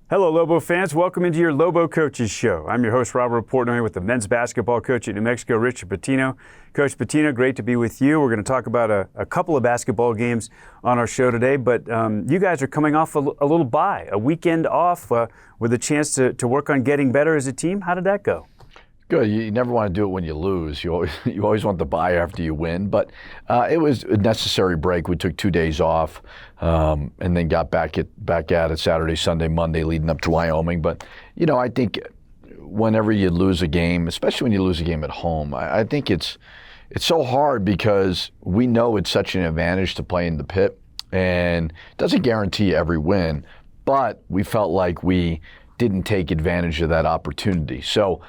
Hello, Lobo fans. Welcome into your Lobo Coaches Show. I'm your host, Robert Portnoy, with the men's basketball coach at New Mexico, Richard Pitino. Coach Pitino, great to be with you. We're going to talk about a couple of basketball games on our show today, but you guys are coming off a little bye, a weekend off with a chance to work on getting better as a team. How did that go? Good. You never want to do it when you lose. You always want the bye after you win. But it was a necessary break. We took 2 days off and then got back at it Saturday, Sunday, Monday, leading up to Wyoming. But I think whenever you lose a game, especially when you lose a game at home, I think it's so hard because we know it's such an advantage to play in the pit, and it doesn't guarantee every win. But we felt like we didn't take advantage of that opportunity. So.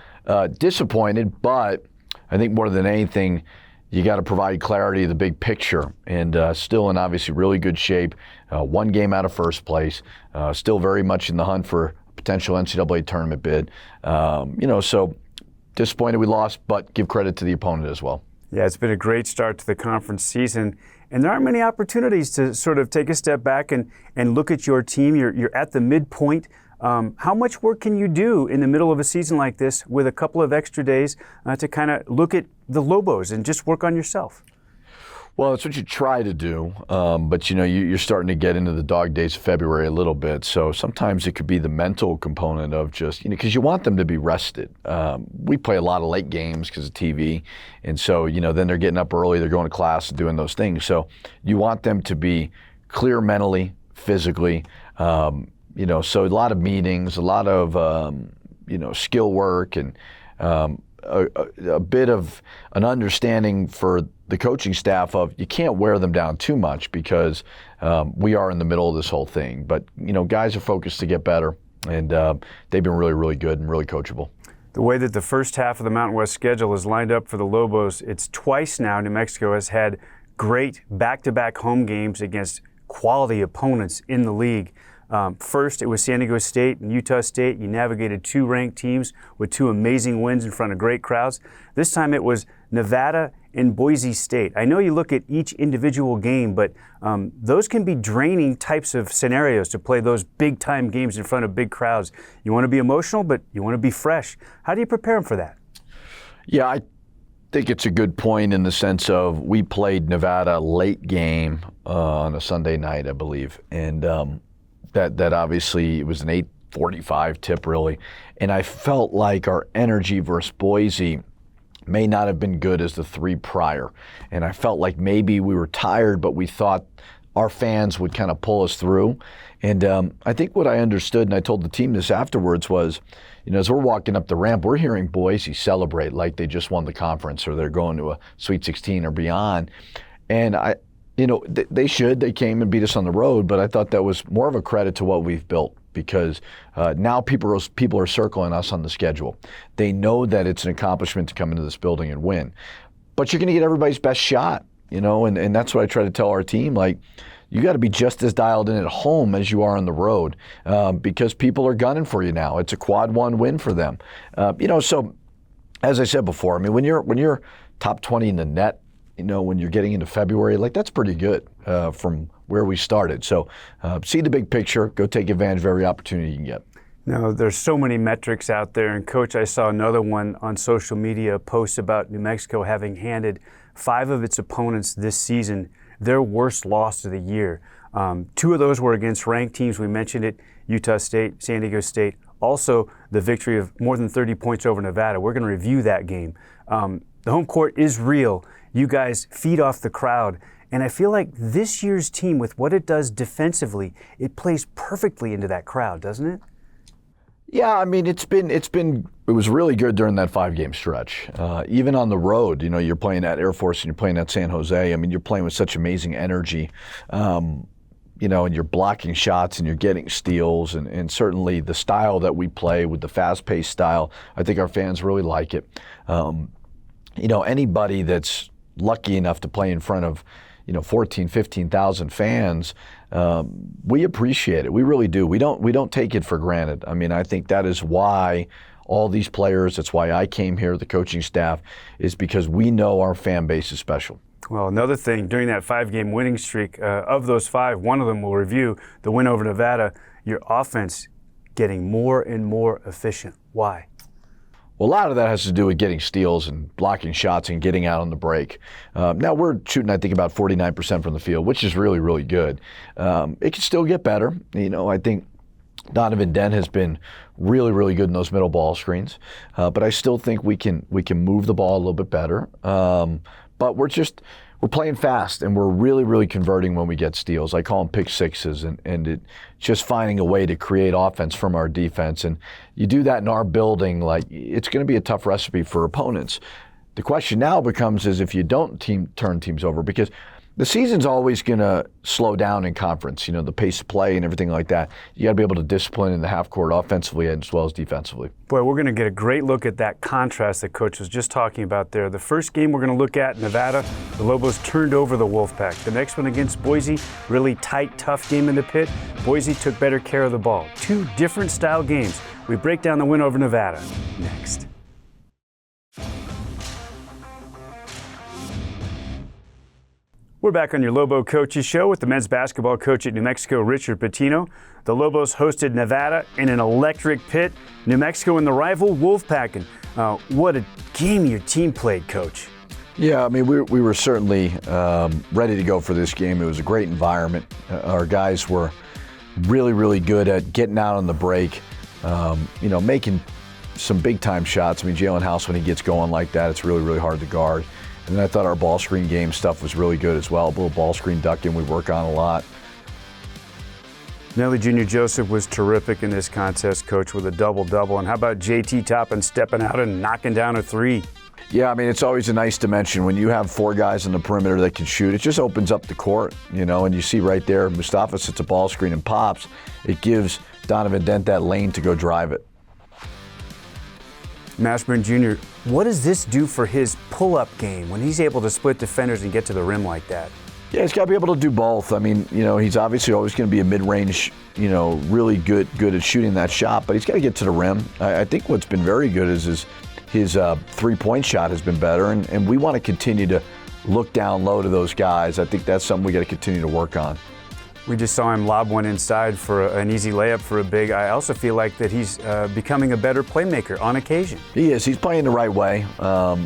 Disappointed, but I think more than anything, you got to provide clarity of the big picture, and still in obviously really good shape. One game out of first place, still very much in the hunt for a potential NCAA tournament bid. So disappointed we lost, but give credit to the opponent as well. Yeah, it's been a great start to the conference season, and there aren't many opportunities to sort of take a step back and look at your team. You're at the midpoint. How much work can you do in the middle of a season like this with a couple of extra days to kind of look at the Lobos and just work on yourself? Well, it's what you try to do, but you're starting to get into the dog days of February a little bit. So sometimes it could be the mental component of just, because you want them to be rested. We play a lot of late games because of TV, and so then they're getting up early, they're going to class and doing those things. So you want them to be clear mentally, physically. So a lot of meetings, a lot of, skill work, and a bit of an understanding for the coaching staff of you can't wear them down too much because we are in the middle of this whole thing. But, guys are focused to get better, and they've been really, really good and really coachable. The way that the first half of the Mountain West schedule is lined up for the Lobos, it's twice now New Mexico has had great back-to-back home games against quality opponents in the league. First, it was San Diego State and Utah State. You navigated two ranked teams with two amazing wins in front of great crowds. This time it was Nevada and Boise State. I know you look at each individual game, but those can be draining types of scenarios to play those big-time games in front of big crowds. You want to be emotional, but you want to be fresh. How do you prepare them for that? Yeah, I think it's a good point in the sense of we played Nevada late game on a Sunday night, I believe, and that obviously it was an 8:45 tip really, and I felt like our energy versus Boise may not have been good as the three prior, and I felt like maybe we were tired, but we thought our fans would kind of pull us through. And I think what I understood, and I told the team this afterwards, was as we're walking up the ramp, we're hearing Boise celebrate like they just won the conference or they're going to a Sweet 16 or beyond. And they came and beat us on the road, but I thought that was more of a credit to what we've built because now people are circling us on the schedule. They know that it's an accomplishment to come into this building and win. But you're going to get everybody's best shot, and that's what I try to tell our team. Like, you got to be just as dialed in at home as you are on the road because people are gunning for you now. It's a quad one win for them. So as I said before, when you're top 20 in the net, when you're getting into February, that's pretty good from where we started. So see the big picture, go take advantage of every opportunity you can get. Now, there's so many metrics out there, and Coach, I saw another one on social media, a post about New Mexico having handed 5 of its opponents this season their worst loss of the year. 2 of those were against ranked teams. We mentioned it, Utah State, San Diego State. Also, the victory of more than 30 points over Nevada. We're going to review that game. The home court is real. You guys feed off the crowd. And I feel like this year's team, with what it does defensively, it plays perfectly into that crowd, doesn't it? Yeah, it was really good during that 5-game stretch. Even on the road, you're playing at Air Force and you're playing at San Jose. You're playing with such amazing energy. And you're blocking shots and you're getting steals, and certainly the style that we play with the fast-paced style, I think our fans really like it. Anybody that's lucky enough to play in front of 14, 15,000 fans, we appreciate it. We really do. We don't take it for granted. I think that is why all these players, that's why I came here, the coaching staff, is because we know our fan base is special. Well, another thing, during that 5-game winning streak, of those 5, one of them we'll review, the win over Nevada, your offense getting more and more efficient. Why? Well, a lot of that has to do with getting steals and blocking shots and getting out on the break. Now we're shooting, I think, about 49% from the field, which is really, really good. It can still get better. I think Donovan Dent has been really, really good in those middle ball screens, but I still think we can move the ball a little bit better. But we're playing fast, and we're really, really converting when we get steals. I call them pick sixes, and it just finding a way to create offense from our defense. And you do that in our building, like it's going to be a tough recipe for opponents. The question now becomes is if you don't turn teams over, because the season's always going to slow down in conference, the pace of play and everything like that. You got to be able to discipline in the half court offensively as well as defensively. Boy, we're going to get a great look at that contrast that Coach was just talking about there. The first game we're going to look at, Nevada, the Lobos turned over the Wolfpack. The next one against Boise, really tight, tough game in the pit. Boise took better care of the ball. Two different style games. We break down the win over Nevada next. We're back on your Lobo Coaches Show with the men's basketball coach at New Mexico, Richard Pitino. The Lobos hosted Nevada in an electric pit. New Mexico and the rival Wolfpack. And what a game your team played, Coach. Yeah, I mean, we were certainly ready to go for this game. It was a great environment. Our guys were really, really good at getting out on the break, making some big-time shots. I mean, Jalen House, when he gets going like that, it's really, really hard to guard. And then I thought our ball screen game stuff was really good as well. A little ball screen ducking we work on a lot. Nelly Jr. Joseph was terrific in this contest, Coach, with a double-double. And how about JT Toppin stepping out and knocking down a three? Yeah, I mean, it's always a nice dimension. When you have four guys on the perimeter that can shoot, it just opens up the court, and you see right there, Mustafa sits a ball screen and pops. It gives Donovan Dent that lane to go drive it. Mashburn Jr., what does this do for his pull-up game when he's able to split defenders and get to the rim like that? Yeah, he's got to be able to do both. I mean, he's obviously always going to be a mid-range, really good at shooting that shot, but he's got to get to the rim. I think what's been very good is his three-point shot has been better, and we want to continue to look down low to those guys. I think that's something we got to continue to work on. We just saw him lob one inside for an easy layup for a big. I also feel like that he's becoming a better playmaker on occasion. He is. He's playing the right way. I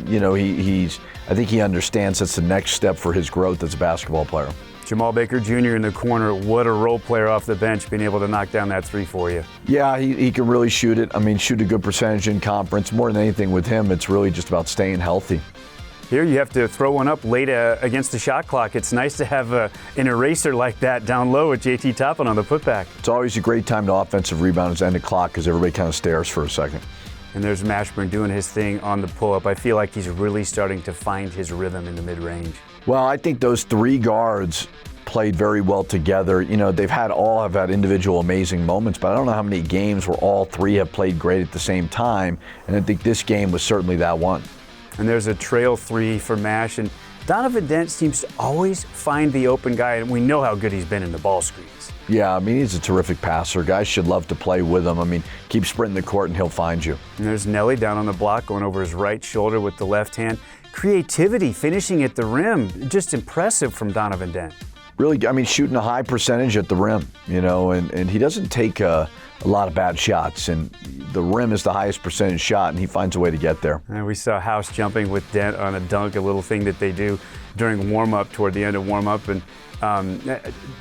think he understands that's the next step for his growth as a basketball player. Jamal Baker Jr. in the corner. What a role player off the bench, being able to knock down that three for you. Yeah, he can really shoot it. I mean, shoot a good percentage in conference. More than anything with him, it's really just about staying healthy. Here you have to throw one up late against the shot clock. It's nice to have an eraser like that down low with JT Toppin on the putback. It's always a great time to offensive rebound is end the clock because everybody kind of stares for a second. And there's Mashburn doing his thing on the pull-up. I feel like he's really starting to find his rhythm in the mid-range. Well, I think those three guards played very well together. They've all have had individual amazing moments, but I don't know how many games where all three have played great at the same time. And I think this game was certainly that one. And there's a trail three for Mash. And Donovan Dent seems to always find the open guy, and we know how good he's been in the ball screens. Yeah, I mean, he's a terrific passer. Guys should love to play with him. I mean, keep sprinting the court and he'll find you. And there's Nelly down on the block, going over his right shoulder with the left hand. Creativity, finishing at the rim, just impressive from Donovan Dent. Really, I mean, shooting a high percentage at the rim, and he doesn't take a lot of bad shots, and the rim is the highest percentage shot, and he finds a way to get there. And we saw House jumping with Dent on a dunk, a little thing that they do during warm-up, toward the end of warm-up. And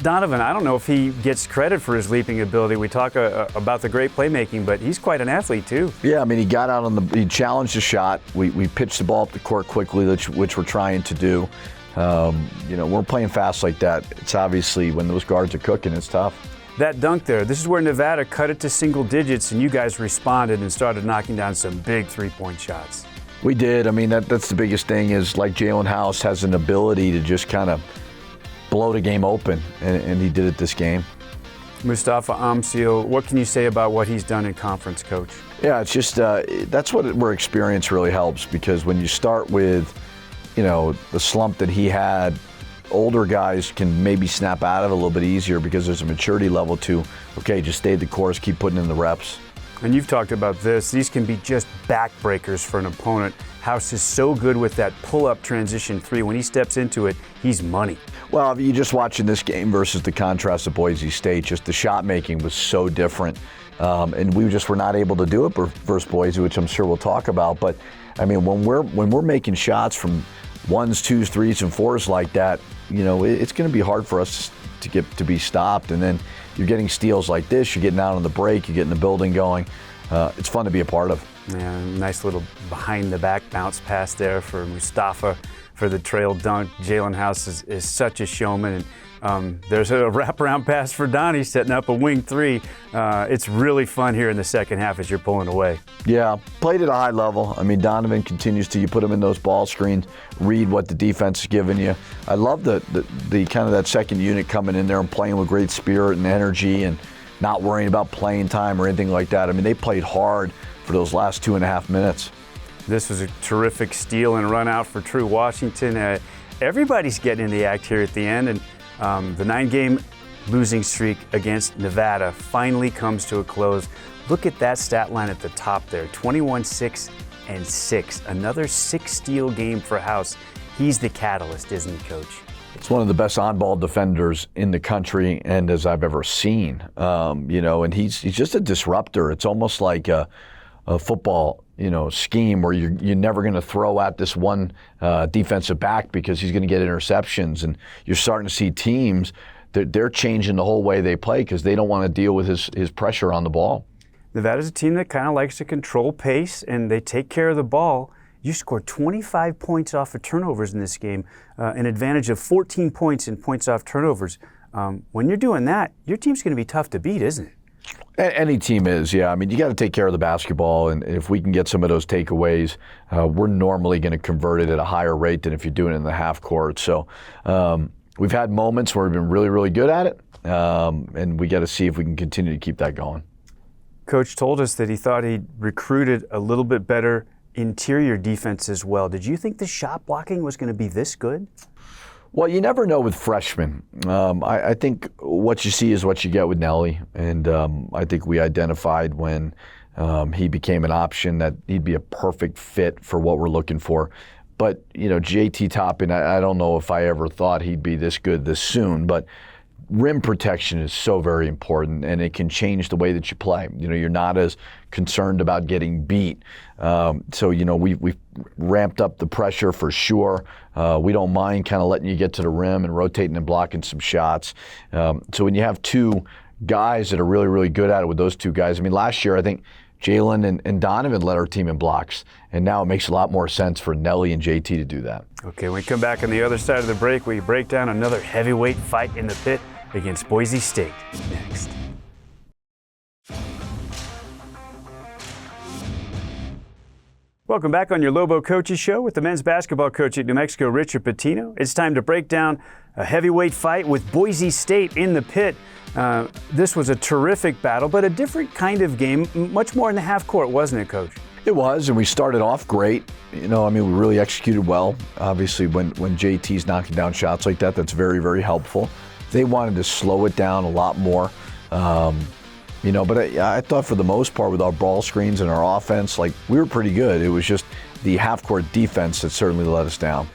Donovan, I don't know if he gets credit for his leaping ability. We talk about the great playmaking, but he's quite an athlete too. Yeah, I mean, he got out he challenged the shot. We pitched the ball up the court quickly, which we're trying to do. We're playing fast like that. It's obviously when those guards are cooking, it's tough. That dunk there, this is where Nevada cut it to single digits, and you guys responded and started knocking down some big three-point shots. We did. I mean, that's the biggest thing is like Jalen House has an ability to just kind of blow the game open, and he did it this game. Mustafa Amsil, what can you say about what he's done in conference, Coach? Yeah, it's just that's where experience really helps, because when you start with the slump that he had, older guys can maybe snap out of it a little bit easier because there's a maturity level to, okay, just stay the course, keep putting in the reps. And you've talked about this. These can be just backbreakers for an opponent. House is so good with that pull-up transition three. When he steps into it, he's money. Well, you just watching this game versus the contrast of Boise State, just the shot making was so different. And we just were not able to do it versus Boise, which I'm sure we'll talk about. But I mean, when we're making shots from 1s, 2s, 3s, and 4s like that, it's going to be hard for us to be stopped. And then you're getting steals like this, you're getting out on the break, you're getting the building going. It's fun to be a part of. Yeah, nice little behind the back bounce pass there for Mustafa for the trail dunk. Jalen House is such a showman. And there's a wraparound pass for Donnie setting up a wing three. It's really fun here in the second half as you're pulling away. Yeah, played at a high level. I mean, Donovan continues to, you put him in those ball screens, read what the defense is giving you. I love the kind of that second unit coming in there and playing with great spirit and energy and not worrying about playing time or anything like that. I mean, they played hard for those last 2.5 minutes. This was a terrific steal and run out for True Washington. Everybody's getting in the act here at the end, and the 9-game losing streak against Nevada finally comes to a close. Look at that stat line at the top there, 21-6-6. Another 6-steal game for House. He's the catalyst, isn't he, Coach? It's one of the best on-ball defenders in the country and as I've ever seen. And he's just a disruptor. It's almost like a football, scheme where you're never going to throw at this one defensive back because he's going to get interceptions. And you're starting to see teams, they're changing the whole way they play because they don't want to deal with his pressure on the ball. Nevada's a team that kind of likes to control pace, and they take care of the ball. You scored 25 points off of turnovers in this game, an advantage of 14 points in points off turnovers. When you're doing that, your team's going to be tough to beat, isn't it? Any team is, yeah. I mean, you got to take care of the basketball, and if we can get some of those takeaways, we're normally going to convert it at a higher rate than if you're doing it in the half court. So we've had moments where we've been really, really good at it, and we got to see if we can continue to keep that going. Coach told us that he thought he recruited a little bit better interior defense as well. Did you think the shot blocking was going to be this good? Well, you never know with freshmen. I think what you see is what you get with Nelly, and I think we identified when he became an option that he'd be a perfect fit for what we're looking for. But, JT Toppin, I don't know if I ever thought he'd be this good this soon, but rim protection is so very important, and it can change the way that you play. You're not as concerned about getting beat. So we've ramped up the pressure for sure. We don't mind kind of letting you get to the rim and rotating and blocking some shots. So when you have two guys that are really, really good at it with those two guys, I mean, last year I think Jalen and Donovan led our team in blocks, and now it makes a lot more sense for Nelly and JT to do that. Okay, when we come back on the other side of the break, we break down another heavyweight fight in the pit against Boise State next. Welcome back on your Lobo Coaches Show with the men's basketball coach at New Mexico, Richard Pitino. It's time to break down a heavyweight fight with Boise State in the pit. This was a terrific battle, but a different kind of game, much more in the half court, wasn't it, Coach? It was, and we started off great. We really executed well. Obviously, when JT's knocking down shots like that, that's very, very helpful. They wanted to slow it down a lot more. But I thought for the most part with our ball screens and our offense, we were pretty good. It was just the half-court defense that certainly let us down.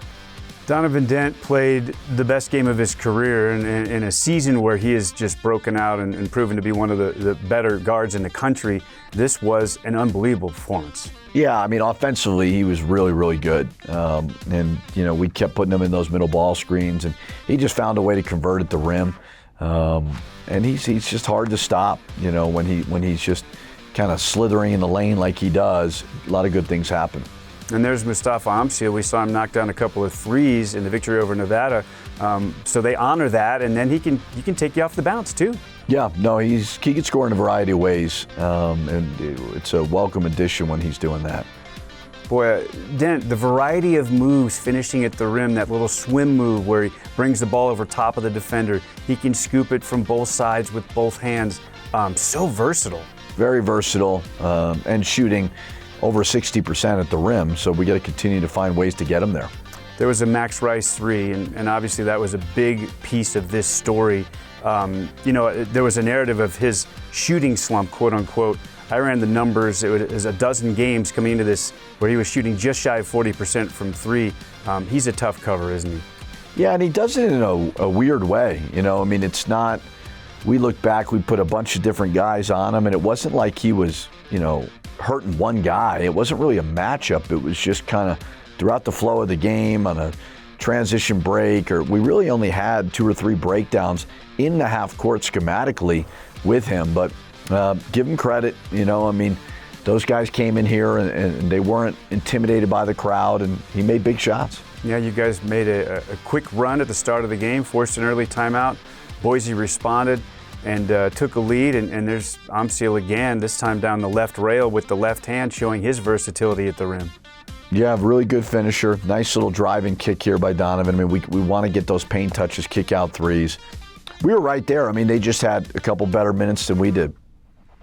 Donovan Dent played the best game of his career in a season where he has just broken out and proven to be one of the better guards in the country. This was an unbelievable performance. Yeah, offensively, he was really, really good. We kept putting him in those middle ball screens, and he just found a way to convert at the rim. And he's just hard to stop, when he's just kind of slithering in the lane like he does. A lot of good things happen. And there's Mustafa Amsil. We saw him knock down a couple of threes in the victory over Nevada. So they honor that, and then he can take you off the bounce too. Yeah, no, he can score in a variety of ways, and it's a welcome addition when he's doing that. Boy, Dent, the variety of moves finishing at the rim, that little swim move where he brings the ball over top of the defender. He can scoop it from both sides with both hands. So versatile. Very versatile, and shooting over 60% at the rim, so we got to continue to find ways to get him there. There was a Max Rice three, and obviously that was a big piece of this story. There was a narrative of his shooting slump, quote unquote. I ran the numbers. It was a dozen games coming into this where he was shooting just shy of 40% from three. He's a tough cover, isn't he? Yeah, and he does it in a weird way. I mean, it's not. We look back, we put a bunch of different guys on him, and it wasn't like he was, hurting one guy. It wasn't really a matchup. It was just kind of throughout the flow of the game on a transition break, or we really only had 2 or 3 breakdowns in the half court schematically with him. But give him credit, I mean, those guys came in here and they weren't intimidated by the crowd, and he made big shots. Yeah, you guys made a quick run at the start of the game, forced an early timeout. Boise responded and took a lead, and there's Amsil again, this time down the left rail with the left hand, showing his versatility at the rim. Yeah, really good finisher. Nice little driving kick here by Donovan. I mean, we want to get those paint touches, kick out threes. We were right there. I mean, they just had a couple better minutes than we did.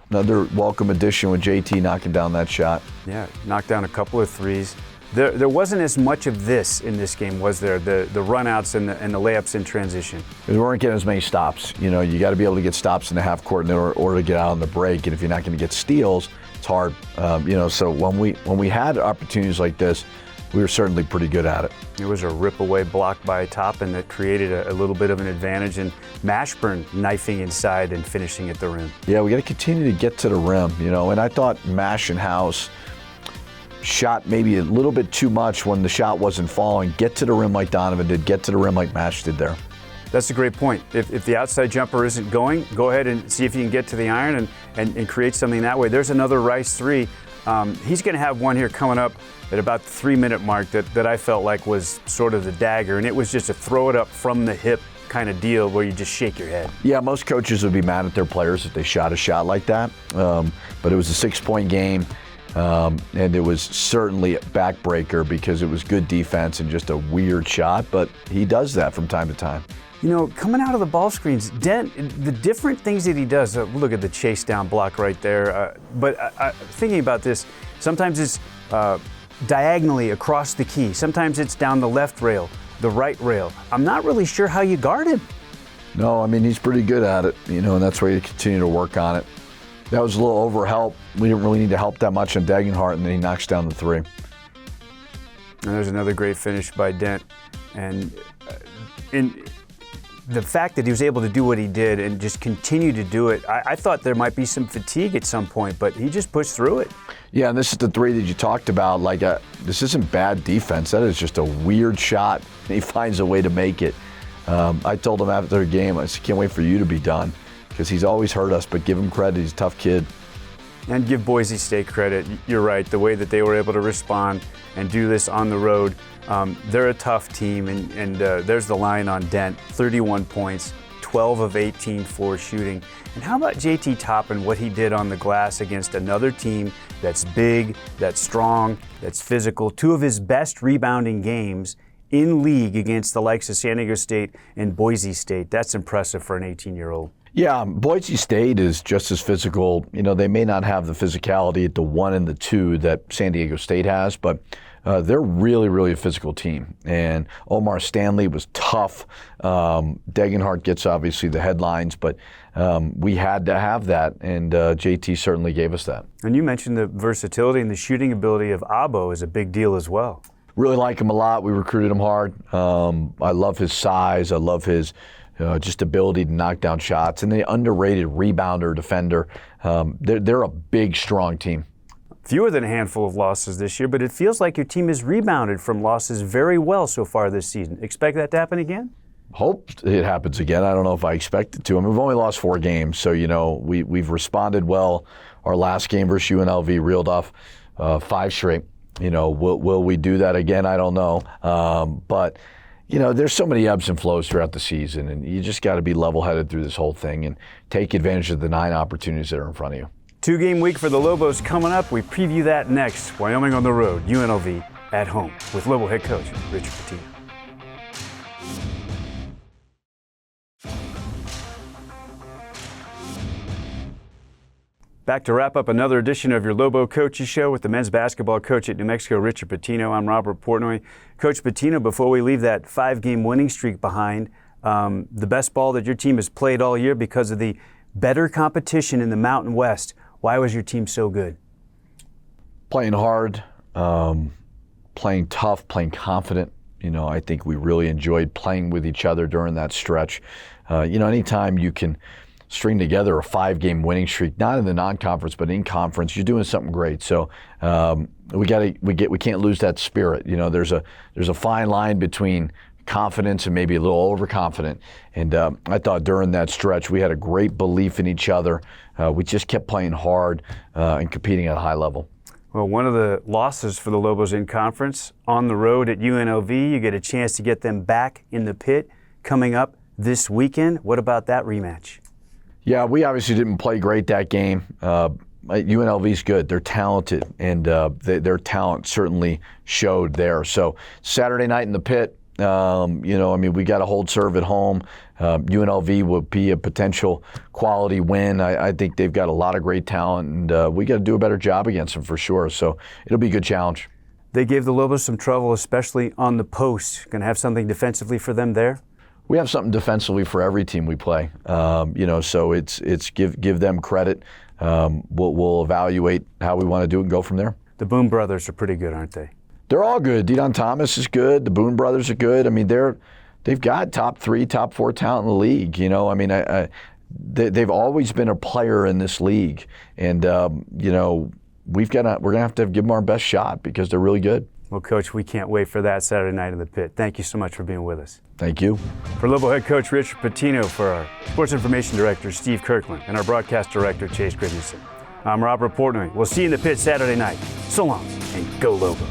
Another welcome addition with JT knocking down that shot. Yeah, knocked down a couple of threes. There wasn't as much of this in this game, was there? The runouts and the layups in transition. We weren't getting as many stops. You got to be able to get stops in the half court in order to get out on the break. And if you're not going to get steals, it's hard. So when we had opportunities like this, we were certainly pretty good at it. It was a rip-away block by Toppin that created a little bit of an advantage, and Mashburn knifing inside and finishing at the rim. Yeah, we got to continue to get to the rim, and I thought Mash and House shot maybe a little bit too much when the shot wasn't falling. Get to the rim like Donovan did, get to the rim like Mash did there. That's a great point. If the outside jumper isn't going, go ahead and see if you can get to the iron and create something that way. There's another Rice three. He's going to have one here coming up at about the 3-minute mark that I felt like was sort of the dagger, and it was just a throw it up from the hip kind of deal where you just shake your head. Yeah, most coaches would be mad at their players if they shot a shot like that, but it was a 6-point game. And it was certainly a backbreaker because it was good defense and just a weird shot, but he does that from time to time. Coming out of the ball screens, Dent, the different things that he does, look at the chase down block right there, but thinking about this, sometimes it's diagonally across the key, sometimes it's down the left rail, the right rail. I'm not really sure how you guard him. No, I mean, he's pretty good at it, and that's why you continue to work on it. That was a little over help. We didn't really need to help that much on Degenhart, and then he knocks down the 3. And there's another great finish by Dent. And in the fact that he was able to do what he did and just continue to do it, I thought there might be some fatigue at some point, but he just pushed through it. Yeah, and this is the 3 that you talked about. This isn't bad defense. That is just a weird shot. He finds a way to make it. I told him after the game, I said, can't wait for you to be done, because he's always hurt us, but give him credit. He's a tough kid. And give Boise State credit. You're right, the way that they were able to respond and do this on the road. They're a tough team, and there's the line on Dent, 31 points, 12 of 18 for shooting. And how about JT Toppin, what he did on the glass against another team that's big, that's strong, that's physical. 2 of his best rebounding games in league against the likes of San Diego State and Boise State. That's impressive for an 18-year-old. Yeah, Boise State is just as physical. They may not have the physicality at the 1 and the 2 that San Diego State has, but they're really, really a physical team. And Omar Stanley was tough. Degenhart gets obviously the headlines, but we had to have that, and JT certainly gave us that. And you mentioned the versatility and the shooting ability of Abo is a big deal as well. Really like him a lot. We recruited him hard. I love his size. I love his just ability to knock down shots, and the underrated rebounder, defender. They're a big, strong team. Fewer than a handful of losses this year, but it feels like your team has rebounded from losses very well so far this season. Expect that to happen again? Hope it happens again. I don't know if I expect it to. I mean, we've only lost 4 games, so we've responded well. Our last game versus UNLV reeled off 5 straight. Will we do that again? I don't know. But there's so many ebbs and flows throughout the season, and you just got to be level-headed through this whole thing and take advantage of the 9 opportunities that are in front of you. 2-game week for the Lobos coming up. We preview that next. Wyoming on the road, UNLV at home with Lobo head coach Richard Pitino. Back to wrap up another edition of your Lobo Coaches Show with the men's basketball coach at New Mexico, Richard Pitino. I'm Robert Portnoy. Coach Pitino, before we leave that 5-game winning streak behind, the best ball that your team has played all year because of the better competition in the Mountain West. Why was your team so good? Playing hard, playing tough, playing confident. I think we really enjoyed playing with each other during that stretch. Anytime you can string together a 5-game winning streak, not in the non-conference but in conference, you're doing something great. So we can't lose that spirit. There's a fine line between confidence and maybe a little overconfident. And I thought during that stretch we had a great belief in each other. We just kept playing hard and competing at a high level. Well, one of the losses for the Lobos in conference, on the road at UNLV, you get a chance to get them back in the pit coming up this weekend. What about that rematch? Yeah, we obviously didn't play great that game. UNLV's good. They're talented, and their talent certainly showed there. So Saturday night in the pit, we got to hold serve at home. UNLV would be a potential quality win. I think they've got a lot of great talent, and we got to do a better job against them for sure. So it'll be a good challenge. They gave the Lobos some trouble, especially on the post. Going to have something defensively for them there? We have something defensively for every team we play. So it's give them credit. We'll evaluate how we want to do it and go from there. The Boone brothers are pretty good, aren't they? They're all good. Deon Thomas is good. The Boone brothers are good. I mean, they've got top 3, top 4 talent in the league. They've always been a player in this league, and we're gonna have to give them our best shot because they're really good. Well, Coach, we can't wait for that Saturday night in the pit. Thank you so much for being with us. Thank you. For Lobo head coach Richard Pitino, for our sports information director Steve Kirkland, and our broadcast director Chase Christensen, I'm Robert Portnoy. We'll see you in the pit Saturday night. So long, and go Lobos.